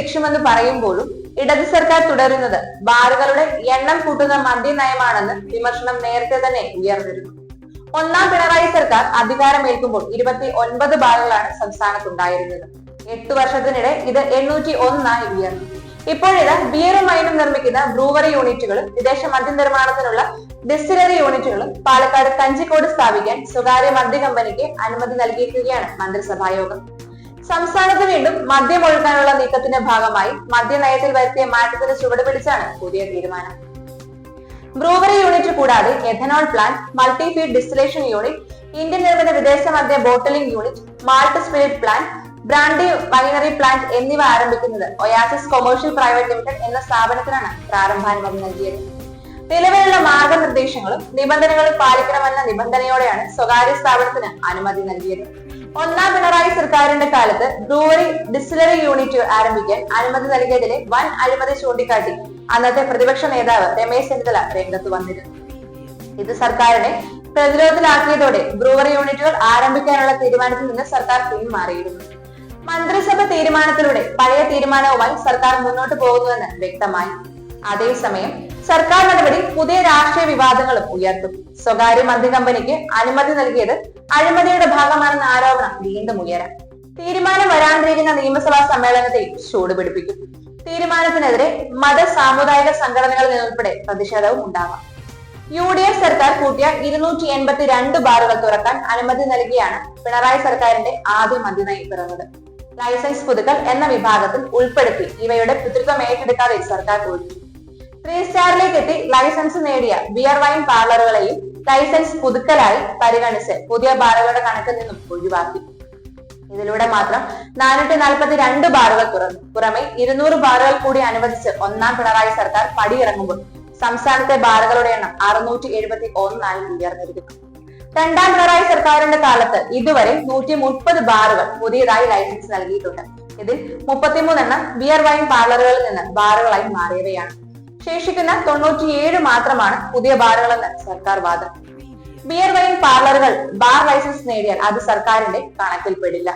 ലക്ഷ്യമെന്ന് പറയുമ്പോഴും ഇടത് സർക്കാർ തുടരുന്നത് ബാറുകളുടെ എണ്ണം കൂട്ടുന്ന മദ്യനയമാണെന്ന് വിമർശനം നേരത്തെ തന്നെ ഉയർന്നിരുന്നു. ഒന്നാം പിണറായി സർക്കാർ അധികാരമേൽക്കുമ്പോൾ 29 ബാറുകളാണ് സംസ്ഥാനത്തുണ്ടായിരുന്നത്. 8 വർഷത്തിനിടെ ഇത് 801 ഉയർന്നു. ഇപ്പോഴിത് ബിയറും വൈനും നിർമ്മിക്കുന്ന ബ്രൂവറി യൂണിറ്റുകളും വിദേശ മദ്യ നിർമ്മാണത്തിനുള്ള ഡിസ്റ്റിലറി യൂണിറ്റുകളും പാലക്കാട് കഞ്ചിക്കോട് സ്ഥാപിക്കാൻ സ്വകാര്യ മദ്യ കമ്പനിക്ക് അനുമതി നൽകിയിരിക്കുകയാണ് മന്ത്രിസഭാ യോഗം. സംസ്ഥാനത്ത് വീണ്ടും മദ്യം ഒഴുക്കാനുള്ള നീക്കത്തിന്റെ ഭാഗമായി മദ്യനയത്തിൽ വരുത്തിയ മാറ്റത്തിന് ചുവട് പിടിച്ചാണ് പുതിയ തീരുമാനം. ബ്രൂവറി യൂണിറ്റ് കൂടാതെ ethanol plant, multi feed distillation unit, Indian നിർമ്മിത വിദേശ മദ്യ bottling unit, malt spirit plant, brandy winery plant എന്നിവ ആരംഭിക്കുന്നത് ഒയാസിസ് കൊമേഴ്ഷ്യൽ പ്രൈവറ്റ് ലിമിറ്റഡ് എന്ന സ്ഥാപനത്തിനാണ് പ്രാരംഭാനുമതി നൽകിയത്. നിലവിലുള്ള മാർഗനിർദ്ദേശങ്ങളും നിബന്ധനകളും പാലിക്കണമെന്ന നിബന്ധനയോടെയാണ് സ്വകാര്യ സ്ഥാപനത്തിന് അനുമതി നൽകിയത്. ഒന്നാം പിണറായി സർക്കാരിന്റെ കാലത്ത് ബ്രൂവറി ഡിസ്റ്റിലറി യൂണിറ്റ് ആരംഭിക്കാൻ അനുമതി നൽകിയതിലെ വൻ അഴിമതി ചൂണ്ടിക്കാട്ടി അന്നത്തെ പ്രതിപക്ഷ നേതാവ് രമേശ് ചെന്നിത്തല രംഗത്ത് വന്നിരുന്നു. ഇത് സർക്കാരിനെ പ്രതിരോധത്തിലാക്കിയതോടെ ബ്രൂവറി യൂണിറ്റുകൾ ആരംഭിക്കാനുള്ള തീരുമാനത്തിൽ നിന്ന് സർക്കാർ പിന്മാറിയിരുന്നു. മന്ത്രിസഭ തീരുമാനത്തിലൂടെ പഴയ തീരുമാനവുമായി സർക്കാർ മുന്നോട്ട് പോകുന്നുവെന്ന് വ്യക്തമായി. അതേസമയം സർക്കാർ നടപടി പുതിയ രാഷ്ട്രീയ വിവാദങ്ങളും ഉയർത്തും. സ്വകാര്യ മദ്യ കമ്പനിക്ക് അനുമതി നൽകിയത് അഴിമതിയുടെ ഭാഗമാണെന്ന ആരോപണം വീണ്ടും ഉയരാം. തീരുമാനം വരാനിരിക്കുന്ന നിയമസഭാ സമ്മേളനത്തിൽ ചൂടുപിടിപ്പിക്കും. തീരുമാനത്തിനെതിരെ മത സാമുദായിക സംഘടനകളിൽ നിന്നുൾപ്പെടെ പ്രതിഷേധവും ഉണ്ടാവാം. UDF സർക്കാർ കൂട്ടിയ 282 ബാറുകൾ തുറക്കാൻ അനുമതി നൽകിയാണ് പിണറായി സർക്കാരിന്റെ ആദ്യ മദ്യനയം പിറന്നത്. ലൈസൻസ് പുതുക്കൽ എന്ന വിഭാഗത്തിൽ ഉൾപ്പെടുത്തി ഇവയുടെ പിതൃത്വം ഏറ്റെടുക്കാതെ സർക്കാർ ഒഴിച്ചു. 3 സ്റ്റാറിലേക്ക് എത്തി ലൈസൻസ് നേടിയ ബിയർ വൈൻ പാർലറുകളെയും ലൈസൻസ് പുതുക്കലായി പരിഗണിച്ച് പുതിയ ബാറുകളുടെ കണക്കിൽ നിന്നും ഒഴിവാക്കി. ഇതിലൂടെ മാത്രം 442 ബാറുകൾ തുറന്നു. പുറമെ 200 ബാറുകൾ കൂടി അനുവദിച്ച് ഒന്നാം പിണറായി സർക്കാർ പടിയിറങ്ങുമ്പോൾ സംസ്ഥാനത്തെ ബാറുകളുടെ എണ്ണം 671 ഉയർന്നിരിക്കുന്നു. രണ്ടാം പിണറായി സർക്കാരിന്റെ കാലത്ത് ഇതുവരെ 130 ബാറുകൾ പുതിയതായി ലൈസൻസ് നൽകിയിട്ടുണ്ട്. ഇതിൽ 33 ബിയർ വൈൻ പാർലറുകളിൽ നിന്ന് ബാറുകളായി മാറിയവയാണ്. ശേഷിക്കുന്ന 97 മാത്രമാണ് പുതിയ ബാറുകളെന്ന് സർക്കാർ വാദം. ബിയർ വൈൻ പാർലറുകൾ ബാർ ലൈസൻസ് നേടിയാൽ അത് സർക്കാരിന്റെ കണക്കിൽപ്പെടില്ല.